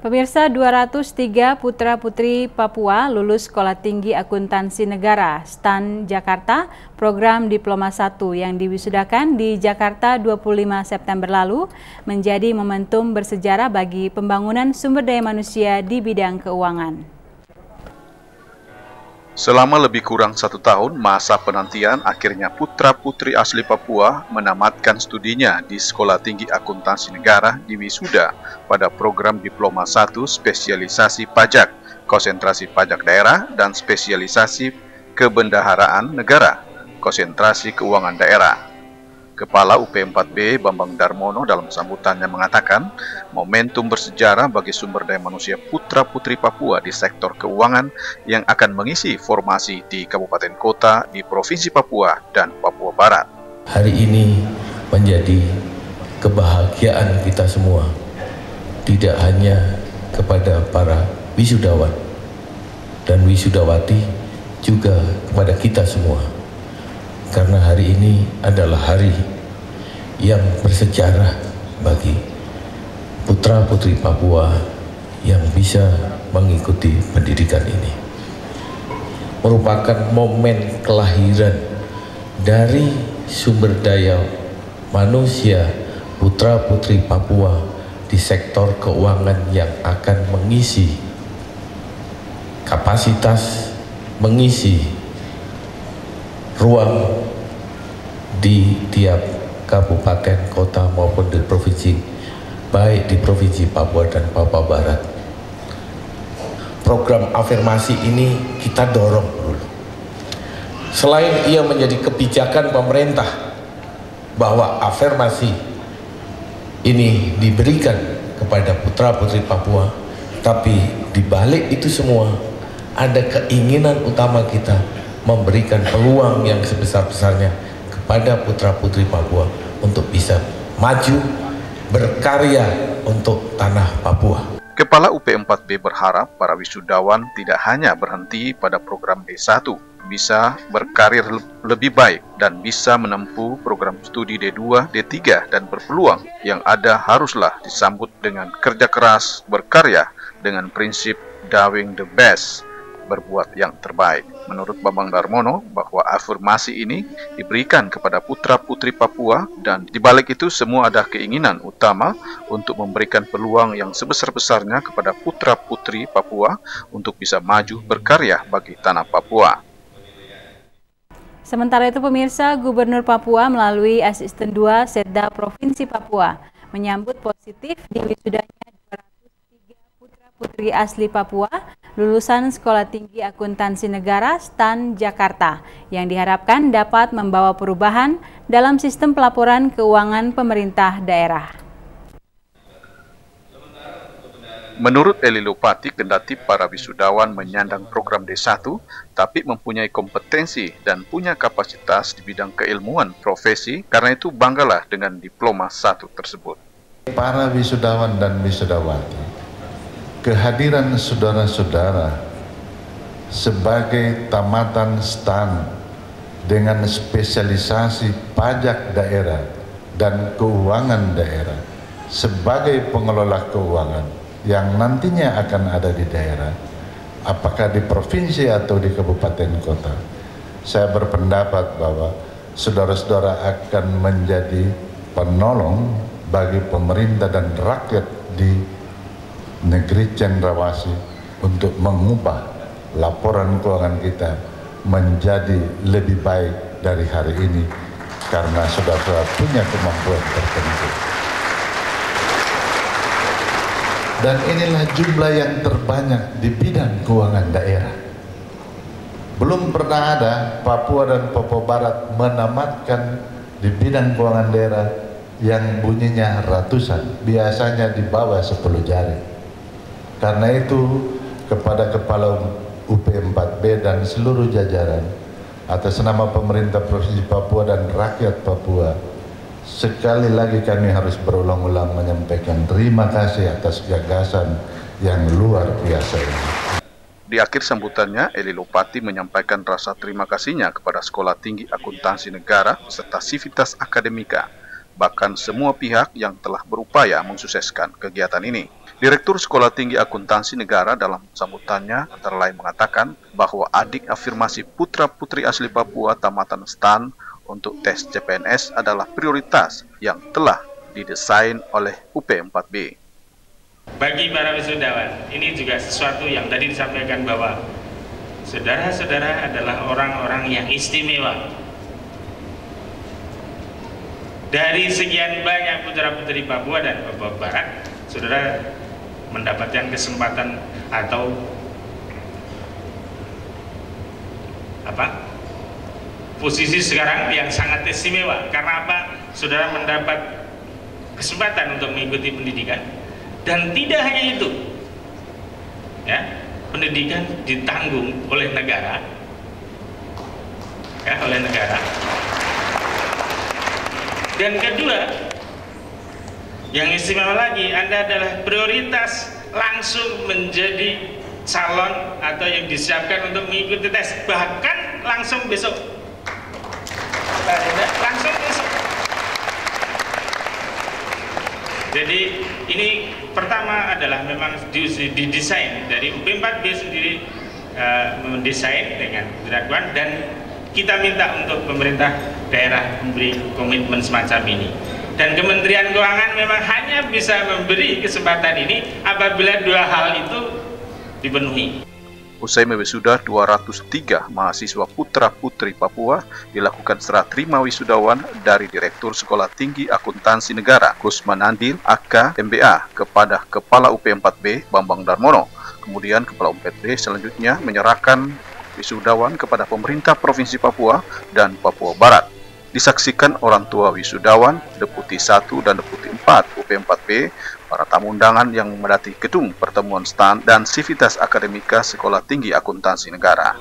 Pemirsa, 203 putra-putri Papua lulus Sekolah Tinggi Akuntansi Negara STAN Jakarta program Diploma 1 yang diwisudakan di Jakarta 25 September lalu menjadi momentum bersejarah bagi pembangunan sumber daya manusia di bidang keuangan. Selama lebih kurang 1 tahun masa penantian, akhirnya putra-putri asli Papua menamatkan studinya di Sekolah Tinggi Akuntansi Negara di wisuda pada program Diploma 1 Spesialisasi Pajak, Konsentrasi Pajak Daerah, dan Spesialisasi Kebendaharaan Negara, Konsentrasi Keuangan Daerah. Kepala UP4B Bambang Darmono dalam sambutannya mengatakan, momentum bersejarah bagi sumber daya manusia putra-putri Papua di sektor keuangan yang akan mengisi formasi di kabupaten kota di Provinsi Papua dan Papua Barat. Hari ini menjadi kebahagiaan kita semua, tidak hanya kepada para wisudawan dan wisudawati, juga kepada kita semua. Karena hari ini adalah hari yang bersejarah bagi putra-putri Papua yang bisa mengikuti pendidikan ini. Merupakan momen kelahiran dari sumber daya manusia putra-putri Papua di sektor keuangan yang akan mengisi kapasitas, mengisi ruang di tiap kabupaten, kota maupun di provinsi, baik di Provinsi Papua dan Papua Barat. Program afirmasi ini kita dorong dulu. Selain ia menjadi kebijakan pemerintah bahwa afirmasi ini diberikan kepada putra-putri Papua, tapi di balik itu semua ada keinginan utama kita memberikan peluang yang sebesar-besarnya kepada putra-putri Papua untuk bisa maju berkarya untuk tanah Papua. Kepala UP4B berharap para wisudawan tidak hanya berhenti pada program D1, bisa berkarir lebih baik dan bisa menempuh program studi D2, D3, dan berpeluang yang ada haruslah disambut dengan kerja keras, berkarya dengan prinsip doing the best, berbuat yang terbaik. Menurut Bambang Darmono, bahwa afirmasi ini diberikan kepada putra-putri Papua dan dibalik itu semua ada keinginan utama untuk memberikan peluang yang sebesar-besarnya kepada putra-putri Papua untuk bisa maju berkarya bagi tanah Papua. Sementara itu pemirsa, Gubernur Papua melalui Asisten 2 Setda Provinsi Papua menyambut positif di wisudanya 203 putra-putri asli Papua lulusan Sekolah Tinggi Akuntansi Negara STAN Jakarta yang diharapkan dapat membawa perubahan dalam sistem pelaporan keuangan pemerintah daerah. Menurut Eli Lupati, kendati para wisudawan menyandang program D1, tapi mempunyai kompetensi dan punya kapasitas di bidang keilmuan profesi, karena itu banggalah dengan Diploma 1 tersebut. Para wisudawan dan wisudawati, kehadiran saudara-saudara sebagai tamatan STAN dengan spesialisasi pajak daerah dan keuangan daerah sebagai pengelola keuangan yang nantinya akan ada di daerah, apakah di provinsi atau di kabupaten kota. Saya berpendapat bahwa saudara-saudara akan menjadi penolong bagi pemerintah dan rakyat di negeri Cendrawasih untuk mengubah laporan keuangan kita menjadi lebih baik dari hari ini karena saudara-saudara punya kemampuan tertentu. Dan inilah jumlah yang terbanyak di bidang keuangan daerah. Belum pernah ada Papua dan Papua Barat menamatkan di bidang keuangan daerah yang bunyinya ratusan, biasanya di bawah 10 jari. Karena itu kepada Kepala UP4B dan seluruh jajaran atas nama pemerintah Provinsi Papua dan rakyat Papua, sekali lagi kami harus berulang-ulang menyampaikan terima kasih atas gagasan yang luar biasa ini. Di akhir sambutannya, Eli Lupati menyampaikan rasa terima kasihnya kepada Sekolah Tinggi Akuntansi Negara serta Sivitas Akademika bahkan semua pihak yang telah berupaya mensukseskan kegiatan ini. Direktur Sekolah Tinggi Akuntansi Negara dalam sambutannya antara lain mengatakan bahwa adik afirmasi putra-putri asli Papua tamatan STAN untuk tes CPNS adalah prioritas yang telah didesain oleh UP4B. Bagi para wisudawan, ini juga sesuatu yang tadi disampaikan bahwa saudara-saudara adalah orang-orang yang istimewa. Dari sekian banyak putra-putri Papua dan Papua Barat, saudara mendapatkan kesempatan atau posisi sekarang yang sangat istimewa. Karena apa? Saudara mendapat kesempatan untuk mengikuti pendidikan, dan tidak hanya itu, ya, pendidikan ditanggung oleh negara, ya, oleh negara. Dan kedua, yang istimewa lagi, Anda adalah prioritas langsung menjadi calon atau yang disiapkan untuk mengikuti tes, bahkan langsung besok. Langsung besok. Jadi ini pertama adalah memang didesain dari UP4B sendiri, mendesain dengan keraguan, dan kita minta untuk pemerintah daerah memberi komitmen semacam ini. Dan Kementerian Keuangan memang hanya bisa memberi kesempatan ini apabila dua hal itu dipenuhi. Usai mewisuda 203 mahasiswa putra-putri Papua, dilakukan serah terima wisudawan dari Direktur Sekolah Tinggi Akuntansi Negara, Kusman Andil, AK, MBA, kepada Kepala UP4B, Bambang Darmono. Kemudian Kepala UP4B selanjutnya menyerahkan wisudawan kepada pemerintah Provinsi Papua dan Papua Barat. Disaksikan orang tua wisudawan, Deputi 1 dan Deputi 4 UP4B, para tamu undangan yang memadati gedung pertemuan STAN dan Sivitas Akademika Sekolah Tinggi Akuntansi Negara.